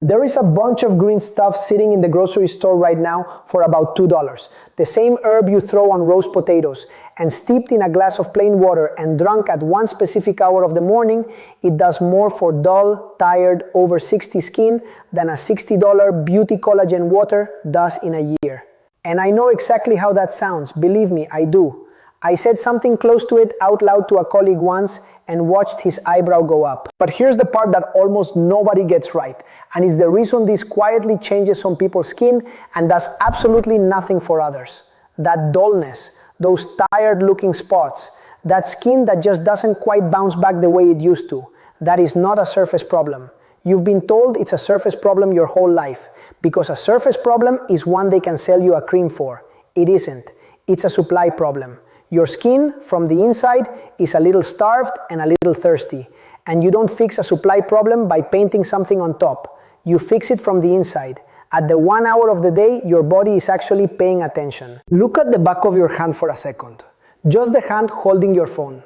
There is a bunch of green stuff sitting in the grocery store right now for about $2. The same herb you throw on roast potatoes, and steeped in a glass of plain water and drunk at one specific hour of the morning, it does more for dull, tired, over 60 skin than a $60 beauty collagen water does in a year. And I know exactly how that sounds, believe me, I do. I said something close to it out loud to a colleague once and watched his eyebrow go up. But here's the part that almost nobody gets right, and is the reason this quietly changes some people's skin and does absolutely nothing for others. That dullness, those tired looking spots, that skin that just doesn't quite bounce back the way it used to, that is not a surface problem. You've been told it's a surface problem your whole life, because a surface problem is one they can sell you a cream for. It isn't. It's a supply problem. Your skin, from the inside, is a little starved and a little thirsty. And you don't fix a supply problem by painting something on top. You fix it from the inside. At the 1 hour of the day, your body is actually paying attention. Look at the back of your hand for a second. Just the hand holding your phone.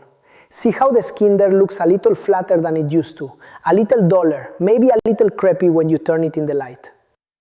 See how the skin there looks a little flatter than it used to. A little duller, maybe a little crepey when you turn it in the light.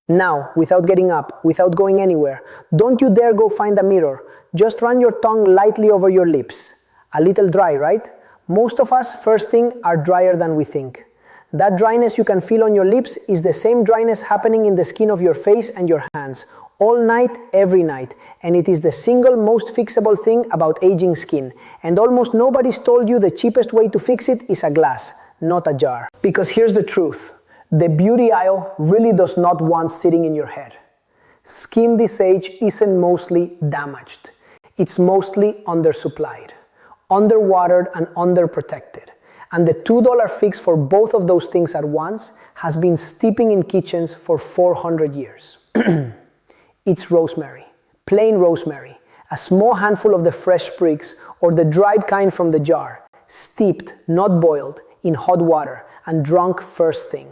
Now, without getting up, without going anywhere, don't you dare go find a mirror. Just run your tongue lightly over your lips. A little dry, right? Most of us, first thing, are drier than we think. That dryness you can feel on your lips is the same dryness happening in the skin of your face and your hands, all night, every night. And it is the single most fixable thing about aging skin. And almost nobody's told you the cheapest way to fix it is a glass, not a jar. Because here's the truth. The beauty aisle really does not want sitting in your head. Skin this age isn't mostly damaged. It's mostly undersupplied, underwatered and underprotected. And the $2 fix for both of those things at once has been steeping in kitchens for 400 years. It's rosemary, plain rosemary, a small handful of the fresh sprigs or the dried kind from the jar, steeped, not boiled, in hot water and drunk first thing.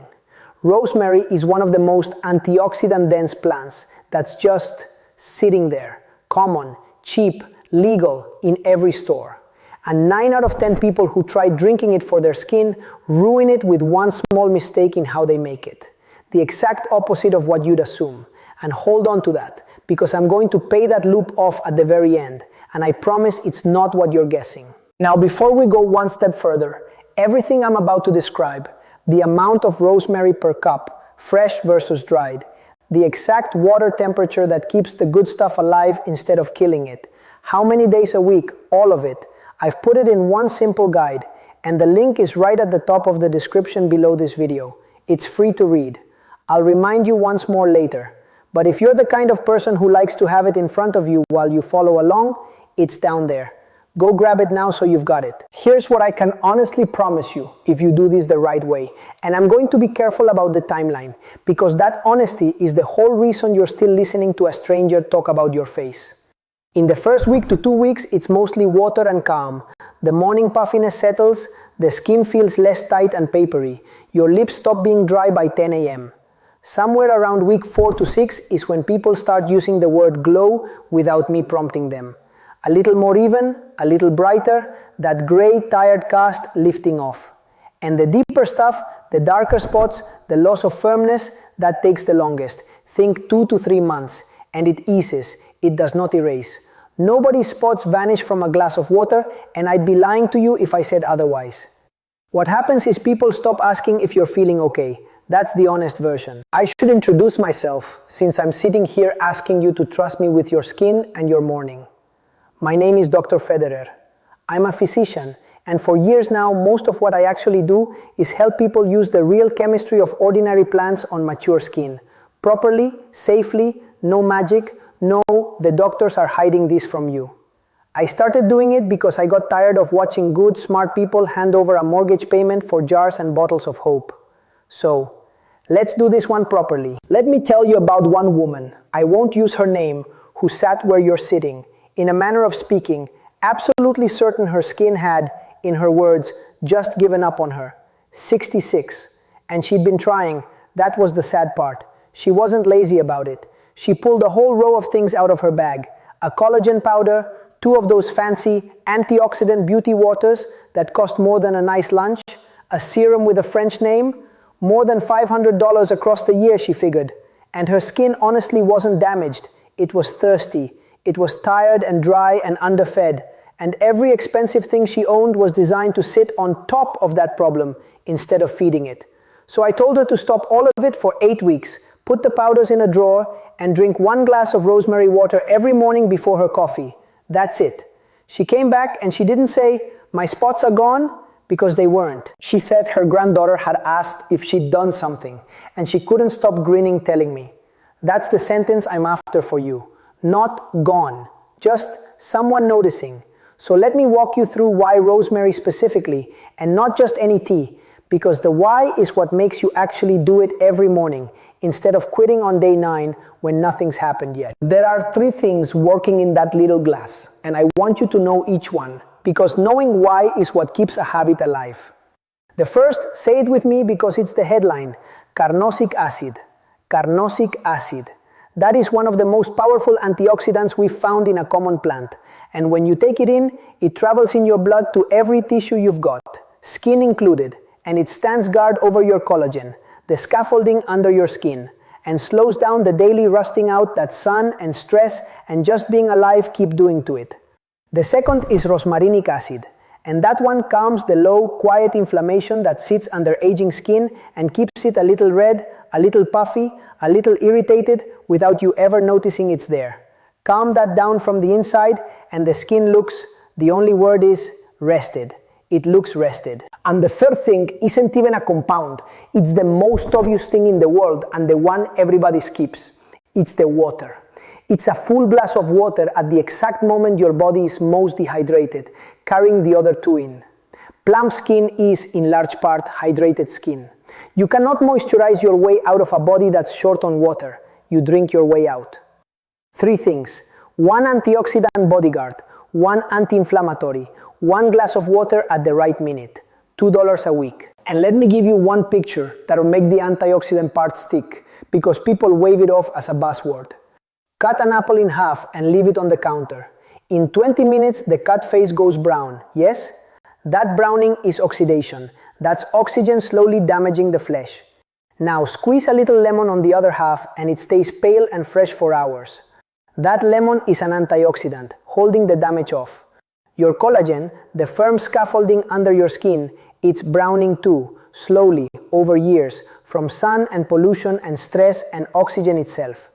Rosemary is one of the most antioxidant-dense plants that's just sitting there, common, cheap, legal in every store. And 9 out of 10 people who try drinking it for their skin ruin it with one small mistake in how they make it. The exact opposite of what you'd assume. And hold on to that, because I'm going to pay that loop off at the very end, and I promise it's not what you're guessing. Now, before we go one step further, everything I'm about to describe, the amount of rosemary per cup, fresh versus dried, the exact water temperature that keeps the good stuff alive instead of killing it, how many days a week, all of it, I've put it in one simple guide, and the link is right at the top of the description below this video. It's free to read. I'll remind you once more later, but if you're the kind of person who likes to have it in front of you while you follow along, it's down there. Go grab it now so you've got it. Here's what I can honestly promise you if you do this the right way. And I'm going to be careful about the timeline, because that honesty is the whole reason you're still listening to a stranger talk about your face. In the first week to 2 weeks, it's mostly water and calm. The morning puffiness settles, the skin feels less tight and papery. Your lips stop being dry by 10 a.m. Somewhere around week 4 to 6 is when people start using the word glow without me prompting them. A little more even, a little brighter, that gray, tired cast lifting off. And the deeper stuff, the darker spots, the loss of firmness, that takes the longest. Think 2 to 3 months. And it eases, it does not erase. Nobody's spots vanish from a glass of water, and I'd be lying to you if I said otherwise. What happens is people stop asking if you're feeling okay. That's the honest version. I should introduce myself, since I'm sitting here asking you to trust me with your skin and your morning. My name is Dr. Federer. I'm a physician, and for years now, most of what I actually do is help people use the real chemistry of ordinary plants on mature skin. Properly, safely, no magic, no, the doctors are hiding this from you. I started doing it because I got tired of watching good, smart people hand over a mortgage payment for jars and bottles of hope. So, let's do this one properly. Let me tell you about one woman, I won't use her name, who sat where you're sitting, in a manner of speaking, absolutely certain her skin had, in her words, just given up on her. 66. And she'd been trying. That was the sad part. She wasn't lazy about it. She pulled a whole row of things out of her bag. A collagen powder, 2 of those fancy antioxidant beauty waters that cost more than a nice lunch, a serum with a French name, More than $500 across the year, she figured. And her skin honestly wasn't damaged. It was thirsty. It was tired and dry and underfed. And every expensive thing she owned was designed to sit on top of that problem instead of feeding it. So I told her to stop all of it for 8 weeks, put the powders in a drawer, and drink 1 glass of rosemary water every morning before her coffee. That's it. She came back and she didn't say, "My spots are gone," because they weren't. She said her granddaughter had asked if she'd done something, and she couldn't stop grinning, telling me, "That's the sentence I'm after for you. Not gone. Just someone noticing." So let me walk you through why rosemary specifically, and not just any tea, because the why is what makes you actually do it every morning, instead of quitting on day 9 when nothing's happened yet. There are 3 things working in that little glass, and I want you to know each one, because knowing why is what keeps a habit alive. The first, say it with me because it's the headline, carnosic acid. Carnosic acid. That is one of the most powerful antioxidants we've found in a common plant, and when you take it in, it travels in your blood to every tissue you've got, skin included, and it stands guard over your collagen, the scaffolding under your skin, and slows down the daily rusting out that sun and stress and just being alive keep doing to it. The second is rosmarinic acid, and that one calms the low, quiet inflammation that sits under aging skin and keeps it a little red, a little puffy, a little irritated without you ever noticing it's there. Calm that down from the inside and the skin looks, the only word is, rested. It looks rested. And the third thing isn't even a compound. It's the most obvious thing in the world and the one everybody skips. It's the water. It's a full glass of water at the exact moment your body is most dehydrated, carrying the other 2 in. Plump skin is, in large part, hydrated skin. You cannot moisturize your way out of a body that's short on water. You drink your way out. 3 things. 1 antioxidant bodyguard, 1 anti-inflammatory, 1 glass of water at the right minute. $2 a week. And let me give you one picture that will make the antioxidant part stick, because people wave it off as a buzzword. Cut an apple in half and leave it on the counter. In 20 minutes, the cut face goes brown, yes? That browning is oxidation. That's oxygen slowly damaging the flesh. Now squeeze a little lemon on the other half and it stays pale and fresh for hours. That lemon is an antioxidant, holding the damage off. Your collagen, the firm scaffolding under your skin, it's browning too, slowly, over years, from sun and pollution and stress and oxygen itself.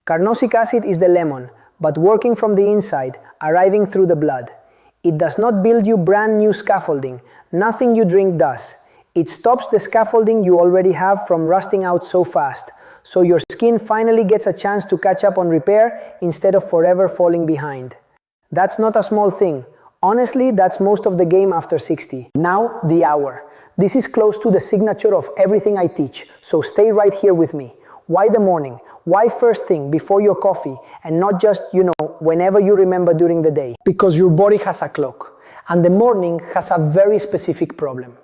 Carnosic acid is the lemon, but working from the inside, arriving through the blood. It does not build you brand new scaffolding. Nothing you drink does. It stops the scaffolding you already have from rusting out so fast, so your skin finally gets a chance to catch up on repair instead of forever falling behind. That's not a small thing. Honestly, that's most of the game after 60. Now, the hour. This is close to the signature of everything I teach, so stay right here with me. Why the morning? Why first thing, before your coffee, and not just, whenever you remember during the day? Because your body has a clock, and the morning has a very specific problem.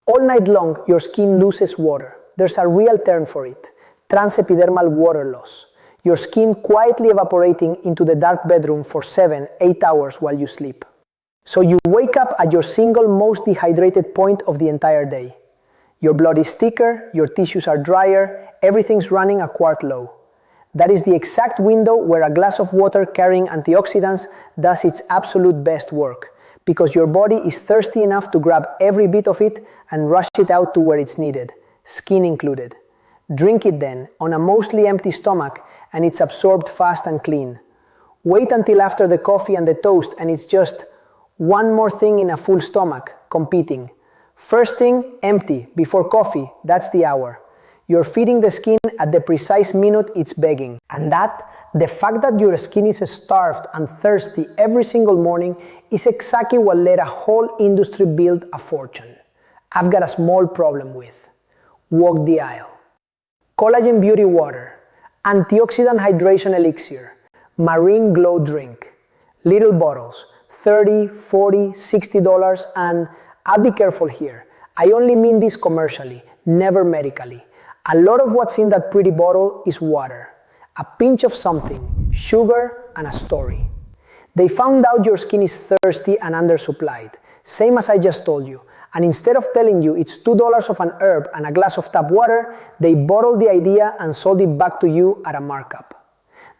All night long, your skin loses water. There's a real term for it, transepidermal water loss. Your skin quietly evaporating into the dark bedroom for 7-8 hours while you sleep. So you wake up at your single most dehydrated point of the entire day. Your blood is thicker, your tissues are drier, everything's running a quart low. That is the exact window where a glass of water carrying antioxidants does its absolute best work, because your body is thirsty enough to grab every bit of it and rush it out to where it's needed, skin included. Drink it then, on a mostly empty stomach, and it's absorbed fast and clean. Wait until after the coffee and the toast and it's just one more thing in a full stomach, competing. First thing, empty, before coffee, that's the hour. You're feeding the skin at the precise minute it's begging. And the fact that your skin is starved and thirsty every single morning is exactly what let a whole industry build a fortune. I've got a small problem with. Walk the aisle. Collagen beauty water, antioxidant hydration elixir, marine glow drink, little bottles, $30, $40, $60, and I'll be careful here. I only mean this commercially, never medically. A lot of what's in that pretty bottle is water, a pinch of something, sugar, and a story. They found out your skin is thirsty and undersupplied, same as I just told you, And instead of telling you it's $2 of an herb and a glass of tap water, they bottled the idea and sold it back to you at a markup.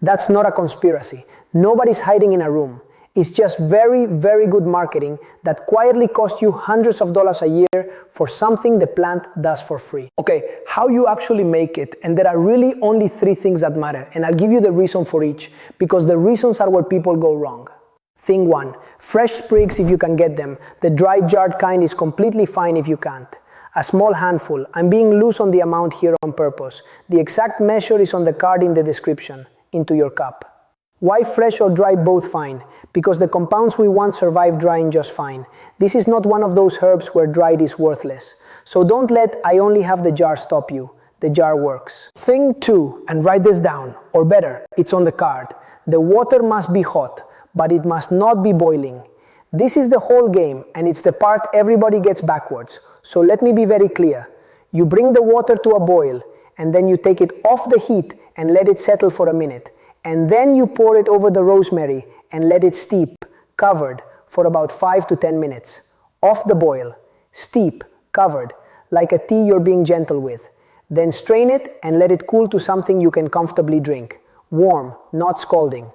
That's not a conspiracy. Nobody's hiding in a room. It's just very, very good marketing that quietly costs you hundreds of dollars a year for something the plant does for free. Okay, how you actually make it, and there are really only 3 things that matter, and I'll give you the reason for each, because the reasons are where people go wrong. Thing 1, fresh sprigs if you can get them. The dry jarred kind is completely fine if you can't. A small handful. I'm being loose on the amount here on purpose. The exact measure is on the card in the description. Into your cup. Why fresh or dry both fine? Because the compounds we want survive drying just fine. This is not one of those herbs where dried is worthless. So don't let "I only have the jar" stop you. The jar works. Thing 2, and write this down, or better, it's on the card. The water must be hot, but it must not be boiling. This is the whole game, and it's the part everybody gets backwards. So let me be very clear. You bring the water to a boil, and then you take it off the heat and let it settle for a minute. And then you pour it over the rosemary and let it steep, covered, for about 5 to 10 minutes. Off the boil, steep, covered, like a tea you're being gentle with. Then strain it and let it cool to something you can comfortably drink. Warm, not scalding.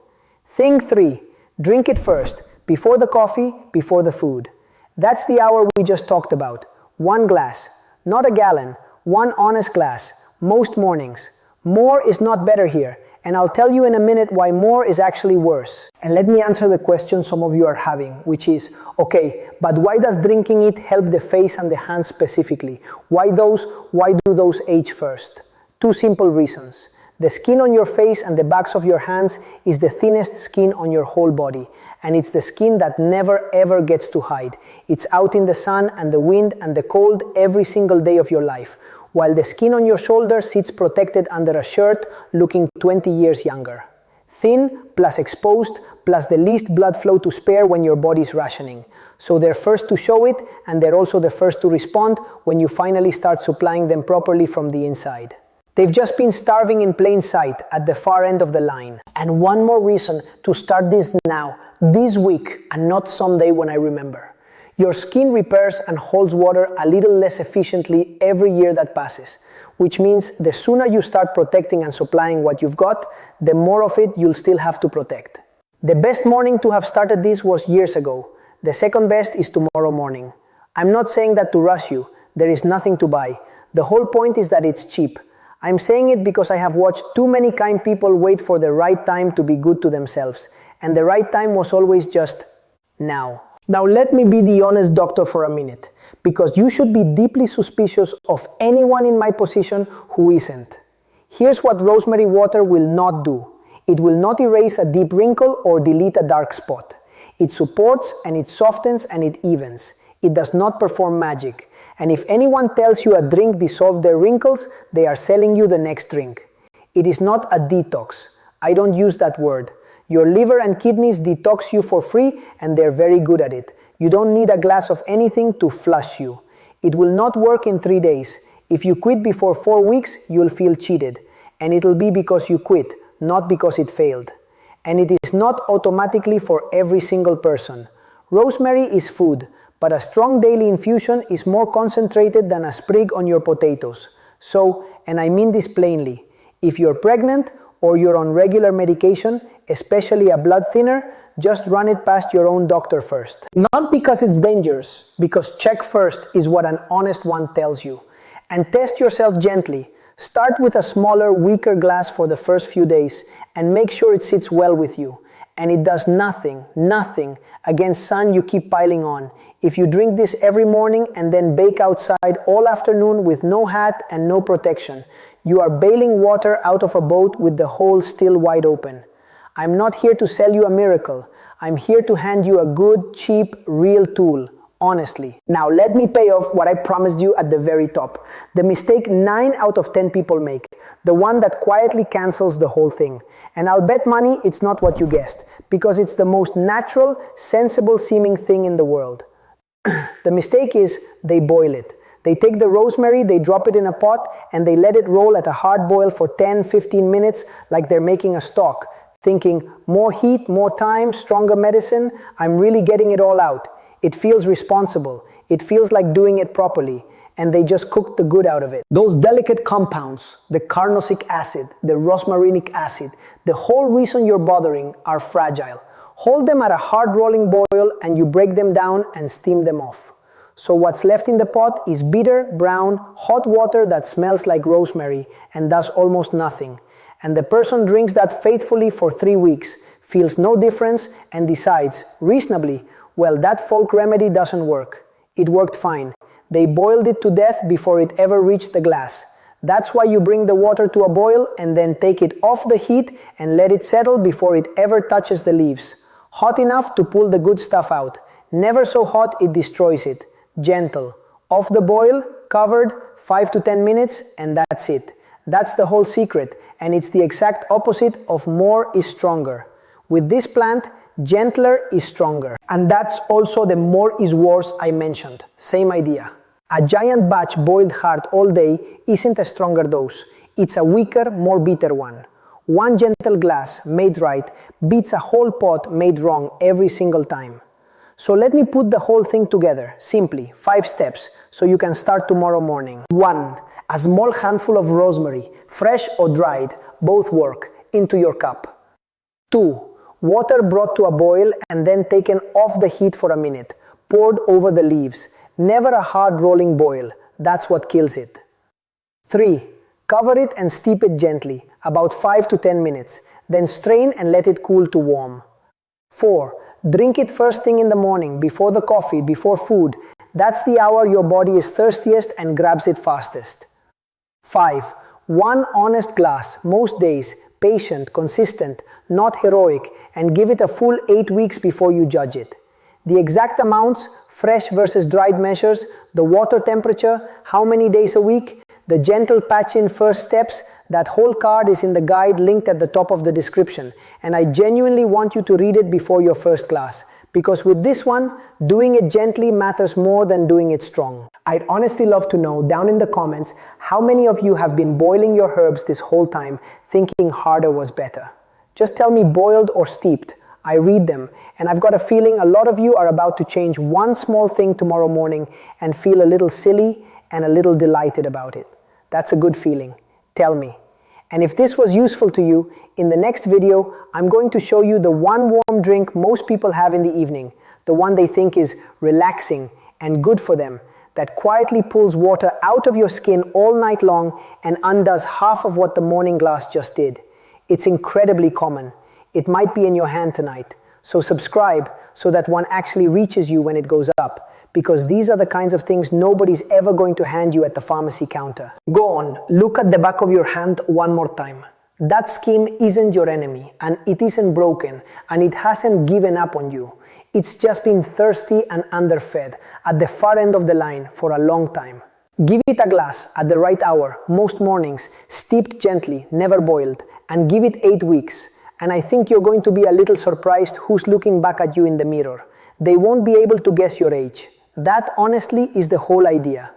Thing 3, drink it first, before the coffee, before the food. That's the hour we just talked about. 1 glass, not a gallon, 1 honest glass, most mornings. More is not better here. And I'll tell you in a minute why more is actually worse. And let me answer the question some of you are having, which is, okay, but why does drinking it help the face and the hands specifically? Why do those age first? 2 simple reasons. The skin on your face and the backs of your hands is the thinnest skin on your whole body, and it's the skin that never ever gets to hide. It's out in the sun and the wind and the cold every single day of your life, while the skin on your shoulder sits protected under a shirt looking 20 years younger. Thin plus exposed plus the least blood flow to spare when your body's rationing. So they're first to show it, and they're also the first to respond when you finally start supplying them properly from the inside. They've just been starving in plain sight at the far end of the line. And one more reason to start this now, this week, and not someday when I remember. Your skin repairs and holds water a little less efficiently every year that passes, which means the sooner you start protecting and supplying what you've got, the more of it you'll still have to protect. The best morning to have started this was years ago. The second best is tomorrow morning. I'm not saying that to rush you. There is nothing to buy. The whole point is that it's cheap. I'm saying it because I have watched too many kind people wait for the right time to be good to themselves, and the right time was always just now. Now let me be the honest doctor for a minute, because you should be deeply suspicious of anyone in my position who isn't. Here's what rosemary water will not do. It will not erase a deep wrinkle or delete a dark spot. It supports and it softens and it evens. It does not perform magic. And if anyone tells you a drink dissolved their wrinkles, they are selling you the next drink. It is not a detox. I don't use that word. Your liver and kidneys detox you for free, and they're very good at it. You don't need a glass of anything to flush you. It will not work in 3 days. If you quit before 4 weeks, you'll feel cheated. And it'll be because you quit, not because it failed. And it is not automatically for every single person. Rosemary is food, but a strong daily infusion is more concentrated than a sprig on your potatoes. So, and I mean this plainly, if you're pregnant or you're on regular medication, especially a blood thinner, just run it past your own doctor first. Not because it's dangerous, because check first is what an honest one tells you. And test yourself gently. Start with a smaller, weaker glass for the first few days and make sure it sits well with you. And it does nothing against sun you keep piling on. If you drink this every morning and then bake outside all afternoon with no hat and no protection, you are bailing water out of a boat with the hole still wide open. I'm not here to sell you a miracle. I'm here to hand you a good, cheap, real tool, honestly. Now let me pay off what I promised you at the very top. The mistake 9 out of 10 people make. The one that quietly cancels the whole thing. And I'll bet money it's not what you guessed, because it's the most natural, sensible seeming thing in the world. The mistake is they boil it. They take the rosemary, they drop it in a pot, and they let it roll at a hard boil for 10-15 minutes like they're making a stock, thinking, more heat, more time, stronger medicine, I'm really getting it all out. It feels responsible. It feels like doing it properly, and they just cooked the good out of it. Those delicate compounds, the carnosic acid, the rosmarinic acid, the whole reason you're bothering, are fragile. Hold them at a hard rolling boil and you break them down and steam them off. So what's left in the pot is bitter, brown, hot water that smells like rosemary and does almost nothing. And the person drinks that faithfully for 3 weeks, feels no difference, and decides, reasonably, well, that folk remedy doesn't work. It worked fine. They boiled it to death before it ever reached the glass. That's why you bring the water to a boil and then take it off the heat and let it settle before it ever touches the leaves. Hot enough to pull the good stuff out. Never so hot it destroys it. Gentle. Off the boil, covered, 5 to 10 minutes, and that's it. That's the whole secret, and it's the exact opposite of more is stronger. With this plant, gentler is stronger. And that's also the more is worse I mentioned. Same idea. A giant batch boiled hard all day isn't a stronger dose. It's a weaker, more bitter one. One gentle glass, made right, beats a whole pot made wrong every single time. So let me put the whole thing together, simply, 5 steps, so you can start tomorrow morning. 1. A small handful of rosemary, fresh or dried, both work, into your cup. 2. Water brought to a boil and then taken off the heat for a minute, poured over the leaves. Never a hard rolling boil, that's what kills it. 3. Cover it and steep it gently, about 5 to 10 minutes, then strain and let it cool to warm. 4. Drink it first thing in the morning, before the coffee, before food. That's the hour your body is thirstiest and grabs it fastest. 5. One honest glass, most days, patient, consistent, not heroic, and give it a full 8 weeks before you judge it. The exact amounts, fresh versus dried measures, the water temperature, how many days a week, the gentle patch-in first steps, that whole card is in the guide linked at the top of the description, and I genuinely want you to read it before your first class, because with this one, doing it gently matters more than doing it strong. I'd honestly love to know down in the comments how many of you have been boiling your herbs this whole time thinking harder was better. Just tell me boiled or steeped. I read them, and I've got a feeling a lot of you are about to change one small thing tomorrow morning and feel a little silly and a little delighted about it. That's a good feeling. Tell me. And if this was useful to you, in the next video, I'm going to show you the one warm drink most people have in the evening, the one they think is relaxing and good for them, that quietly pulls water out of your skin all night long and undoes half of what the morning glass just did. It's incredibly common. It might be in your hand tonight. So subscribe so that one actually reaches you when it goes up, because these are the kinds of things nobody's ever going to hand you at the pharmacy counter. Go on, look at the back of your hand one more time. That skin isn't your enemy, and it isn't broken, and it hasn't given up on you. It's just been thirsty and underfed at the far end of the line for a long time. Give it a glass at the right hour, most mornings, steeped gently, never boiled, and give it 8 weeks. And I think you're going to be a little surprised who's looking back at you in the mirror. They won't be able to guess your age. That honestly is the whole idea.